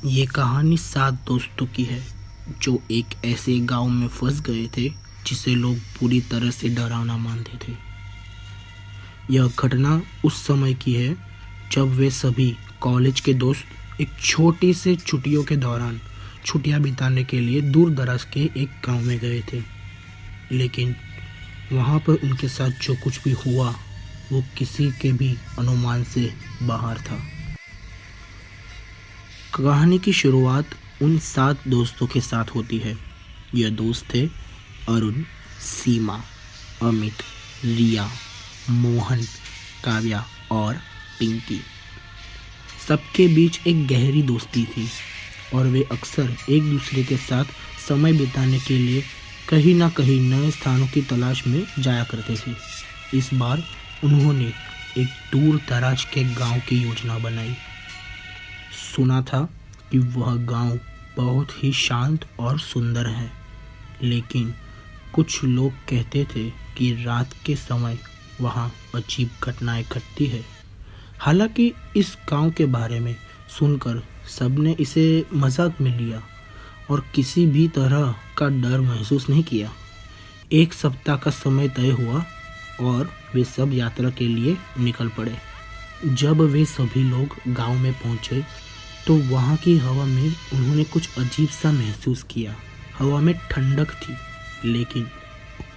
ये कहानी 7 दोस्तों की है जो एक ऐसे गांव में फंस गए थे जिसे लोग पूरी तरह से डरावना मानते थे। यह घटना उस समय की है जब वे सभी कॉलेज के दोस्त एक छोटी से छुट्टियों के दौरान छुट्टियां बिताने के लिए दूर दराज के एक गांव में गए थे। लेकिन वहां पर उनके साथ जो कुछ भी हुआ वो किसी के भी अनुमान से बाहर था। कहानी की शुरुआत उन 7 दोस्तों के साथ होती है। यह दोस्त थे अरुण, सीमा, अमित, रिया, मोहन, काव्या और पिंकी। सबके बीच एक गहरी दोस्ती थी और वे अक्सर एक दूसरे के साथ समय बिताने के लिए कहीं ना कहीं नए स्थानों की तलाश में जाया करते थे। इस बार उन्होंने एक दूर दराज के गांव की योजना बनाई। सुना था कि वह गांव बहुत ही शांत और सुंदर है, लेकिन कुछ लोग कहते थे कि रात के समय वहां अजीब घटनाएं घटती है। हालांकि इस गांव के बारे में सुनकर सबने इसे मजाक में लिया और किसी भी तरह का डर महसूस नहीं किया। 1 सप्ताह का समय तय हुआ और वे सब यात्रा के लिए निकल पड़े। जब वे सभी लोग गांव में पहुंचे तो वहां की हवा में उन्होंने कुछ अजीब सा महसूस किया। हवा में ठंडक थी, लेकिन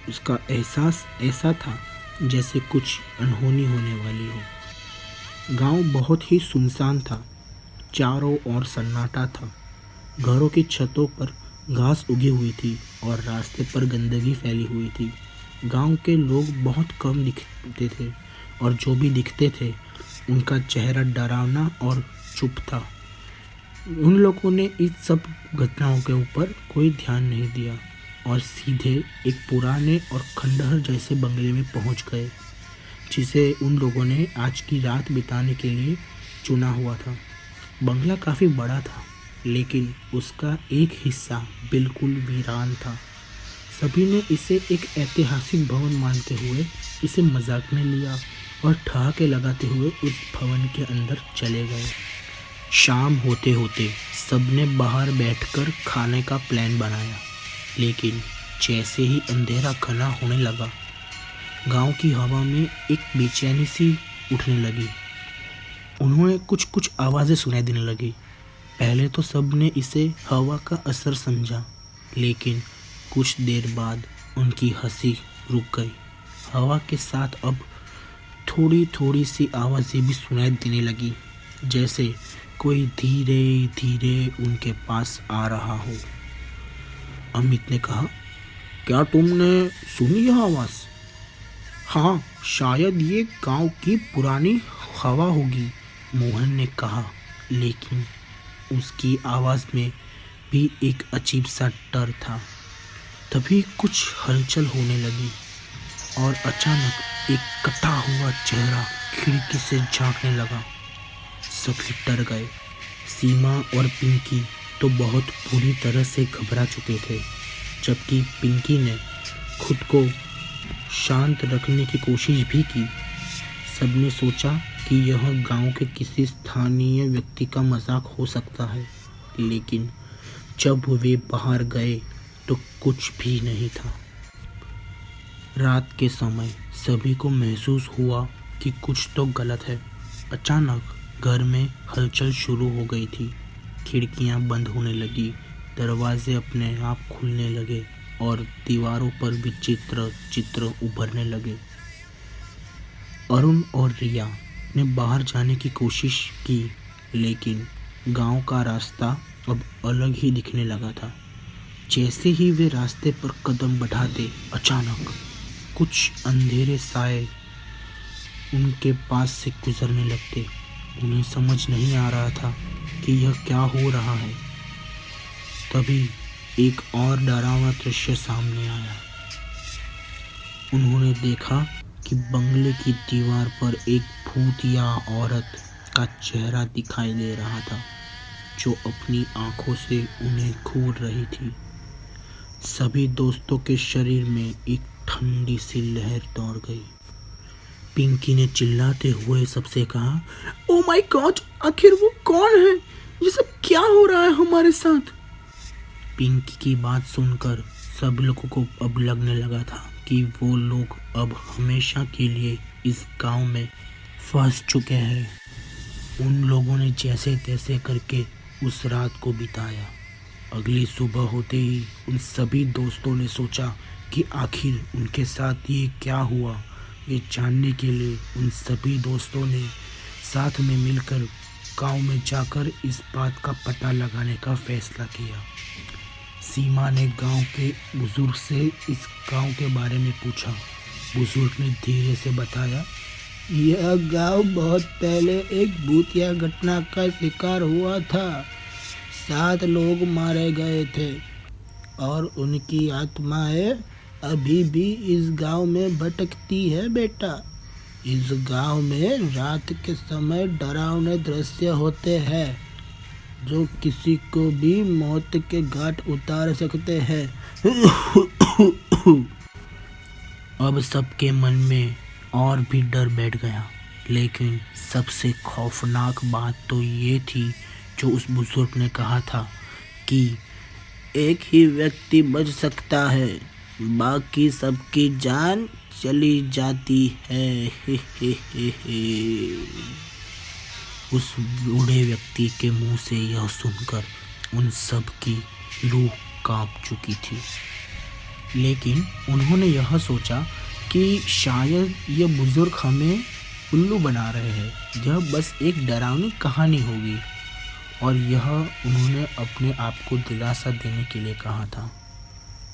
उसका एहसास ऐसा था जैसे कुछ अनहोनी होने वाली हो। गांव बहुत ही सुनसान था, चारों ओर सन्नाटा था। घरों की छतों पर घास उगी हुई थी और रास्ते पर गंदगी फैली हुई थी। गांव के लोग बहुत कम दिखते थे और जो भी दिखते थे उनका चेहरा डरावना और चुप था। उन लोगों ने इस सब घटनाओं के ऊपर कोई ध्यान नहीं दिया और सीधे एक पुराने और खंडहर जैसे बंगले में पहुंच गए, जिसे उन लोगों ने आज की रात बिताने के लिए चुना हुआ था। बंगला काफ़ी बड़ा था, लेकिन उसका एक हिस्सा बिल्कुल वीरान था। सभी ने इसे एक ऐतिहासिक भवन मानते हुए इसे मजाक में लिया और ठहाके लगाते हुए उस भवन के अंदर चले गए। शाम होते होते सबने बाहर बैठकर खाने का प्लान बनाया, लेकिन जैसे ही अंधेरा घना होने लगा, गांव की हवा में एक बेचैनी सी उठने लगी। उन्हें कुछ कुछ आवाज़ें सुनाई देने लगी। पहले तो सबने इसे हवा का असर समझा, लेकिन कुछ देर बाद उनकी हंसी रुक गई। हवा के साथ अब थोड़ी थोड़ी सी आवाज़ें भी सुनाई देने लगी, जैसे कोई धीरे धीरे उनके पास आ रहा हो। अमित ने कहा, क्या तुमने सुनी यह आवाज़? हाँ, शायद ये गांव की पुरानी हवा होगी, मोहन ने कहा, लेकिन उसकी आवाज़ में भी एक अजीब सा डर था। तभी कुछ हलचल होने लगी और अचानक एक कटा हुआ चेहरा खिड़की से झांकने लगा। सभी डर गए। सीमा और पिंकी तो बहुत बुरी तरह से घबरा चुके थे, जबकि पिंकी ने खुद को शांत रखने की कोशिश भी की। सबने सोचा कि यह गांव के किसी स्थानीय व्यक्ति का मजाक हो सकता है, लेकिन जब वे बाहर गए तो कुछ भी नहीं था। रात के समय सभी को महसूस हुआ कि कुछ तो गलत है। अचानक घर में हलचल शुरू हो गई थी। खिड़कियां बंद होने लगी, दरवाजे अपने आप खुलने लगे और दीवारों पर विचित्र चित्र उभरने लगे। अरुण और रिया ने बाहर जाने की कोशिश की, लेकिन गांव का रास्ता अब अलग ही दिखने लगा था। जैसे ही वे रास्ते पर कदम बढ़ाते, अचानक कुछ अंधेरे साए उनके पास से गुजरने लगते। उन्हें समझ नहीं आ रहा था कि यह क्या हो रहा है। तभी एक और डरावना दृश्य सामने आया। उन्होंने देखा कि बंगले की दीवार पर एक भूतिया औरत का चेहरा दिखाई दे रहा था, जो अपनी आंखों से उन्हें घूर रही थी। सभी दोस्तों के शरीर में एक ठंडी सी लहर दौड़ गई। पिंकी ने चिल्लाते हुए सबसे कहा, ओ माय गॉड, आखिर वो कौन है? ये सब क्या हो रहा है हमारे साथ? पिंकी की बात सुनकर सब लोगों को अब लगने लगा था कि वो लोग अब हमेशा के लिए इस गांव में फंस चुके हैं। उन लोगों ने जैसे तैसे करके उस रात को बिताया। अगली सुबह होते ही उन सभी दोस्तों ने सोचा कि आखिर उनके साथ ये क्या हुआ। ये जानने के लिए उन सभी दोस्तों ने साथ में मिलकर गांव में जाकर इस बात का पता लगाने का फैसला किया। सीमा ने गांव के बुजुर्ग से इस गांव के बारे में पूछा। बुजुर्ग ने धीरे से बताया, यह गांव बहुत पहले एक भूतिया घटना का शिकार हुआ था। 7 लोग मारे गए थे और उनकी आत्माएं अभी भी इस गांव में भटकती है बेटा। इस गांव में रात के समय डरावने दृश्य होते हैं जो किसी को भी मौत के घाट उतार सकते हैं। अब सबके मन में और भी डर बैठ गया, लेकिन सबसे खौफनाक बात तो ये थी जो उस बुजुर्ग ने कहा था कि एक ही व्यक्ति बच सकता है, बाकी सबकी जान चली जाती है। उस बूढ़े व्यक्ति के मुंह से यह सुनकर उन सब की रूह कांप चुकी थी, लेकिन उन्होंने यह सोचा कि शायद यह बुजुर्ग हमें उल्लू बना रहे हैं, यह बस एक डरावनी कहानी होगी, और यह उन्होंने अपने आप को दिलासा देने के लिए कहा था।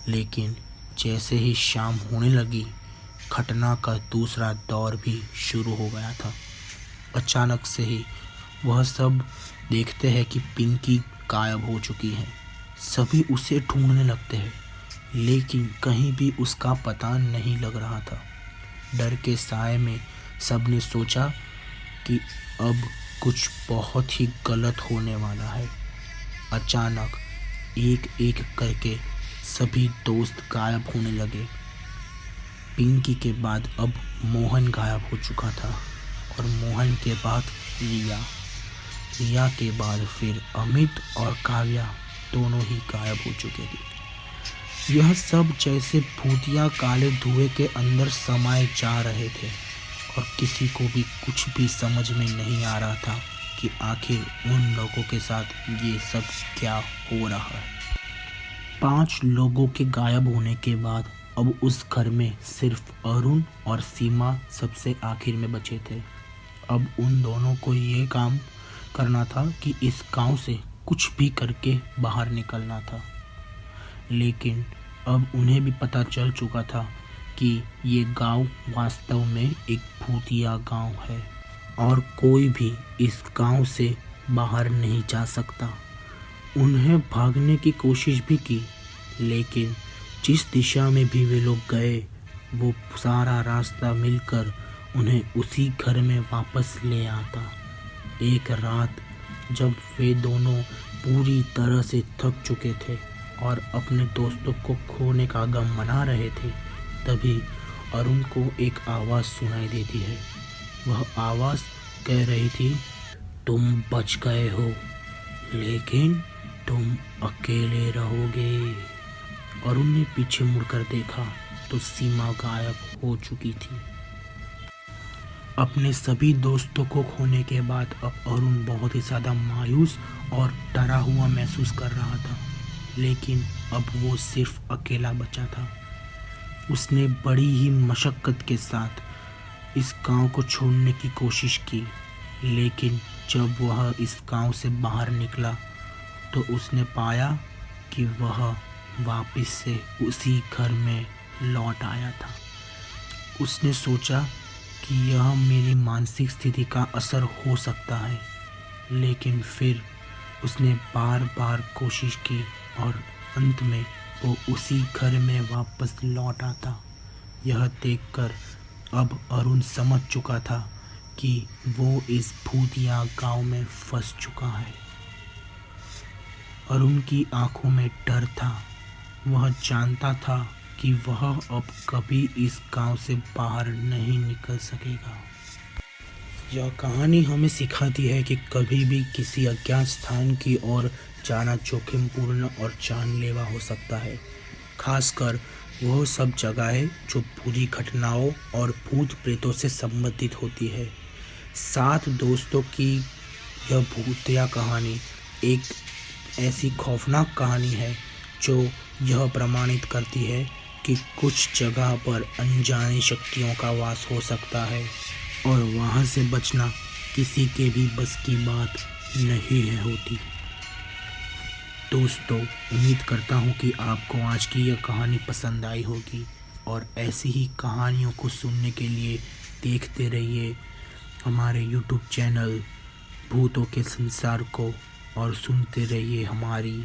लेकिन जैसे ही शाम होने लगी, घटना का दूसरा दौर भी शुरू हो गया था। अचानक से ही वह सब देखते हैं कि पिंकी गायब हो चुकी है। सभी उसे ढूंढने लगते हैं, लेकिन कहीं भी उसका पता नहीं लग रहा था। डर के साए में सबने सोचा कि अब कुछ बहुत ही गलत होने वाला है। अचानक एक एक करके सभी दोस्त गायब होने लगे। पिंकी के बाद अब मोहन गायब हो चुका था, और मोहन के बाद रिया के बाद फिर अमित और काव्या दोनों ही गायब हो चुके थे। यह सब जैसे भूतिया काले धुएं के अंदर समाये जा रहे थे, और किसी को भी कुछ भी समझ में नहीं आ रहा था कि आखिर उन लोगों के साथ ये सब क्या हो रहा है। 5 लोगों के गायब होने के बाद अब उस घर में सिर्फ अरुण और सीमा सबसे आखिर में बचे थे। अब उन दोनों को ये काम करना था कि इस गांव से कुछ भी करके बाहर निकलना था। लेकिन अब उन्हें भी पता चल चुका था कि ये गांव वास्तव में एक भूतिया गांव है, और कोई भी इस गांव से बाहर नहीं जा सकता। उन्हें भागने की कोशिश भी की, लेकिन जिस दिशा में भी वे लोग गए, वो सारा रास्ता मिलकर उन्हें उसी घर में वापस ले आता। एक रात जब वे दोनों पूरी तरह से थक चुके थे और अपने दोस्तों को खोने का गम मना रहे थे, तभी अरुण को एक आवाज़ सुनाई देती है। वह आवाज़ कह रही थी, तुम बच गए हो, लेकिन तुम अकेले रहोगे। अरुण ने पीछे मुड़कर देखा तो सीमा गायब हो चुकी थी। अपने सभी दोस्तों को खोने के बाद अब अरुण बहुत ही ज़्यादा मायूस और डरा हुआ महसूस कर रहा था, लेकिन अब वो सिर्फ अकेला बचा था। उसने बड़ी ही मशक्क़त के साथ इस गांव को छोड़ने की कोशिश की, लेकिन जब वह इस गांव से बाहर निकला तो उसने पाया कि वह वापस से उसी घर में लौट आया था। उसने सोचा कि यह मेरी मानसिक स्थिति का असर हो सकता है, लेकिन फिर उसने बार बार कोशिश की और अंत में वो उसी घर में वापस लौट आता। यह देखकर अब अरुण समझ चुका था कि वो इस भूतिया गांव में फंस चुका है। अरुण की आंखों में डर था। वह जानता था कि वह अब कभी इस गांव से बाहर नहीं निकल सकेगा। यह कहानी हमें सिखाती है कि कभी भी किसी अज्ञात स्थान की ओर जाना जोखिमपूर्ण और जानलेवा हो सकता है। खासकर वह सब जगहें जो बुरी घटनाओं और भूत प्रेतों से संबंधित होती है। 7 दोस्तों की यह भूतिया कहानी एक ऐसी खौफनाक कहानी है जो यह प्रमाणित करती है कि कुछ जगह पर अनजानी शक्तियों का वास हो सकता है और वहाँ से बचना किसी के भी बस की बात नहीं है होती। दोस्तों, उम्मीद करता हूँ कि आपको आज की यह कहानी पसंद आई होगी और ऐसी ही कहानियों को सुनने के लिए देखते रहिए हमारे YouTube चैनल भूतों के संसार को और सुनते रहिए हमारी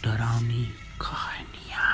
डरावनी कहानियाँ।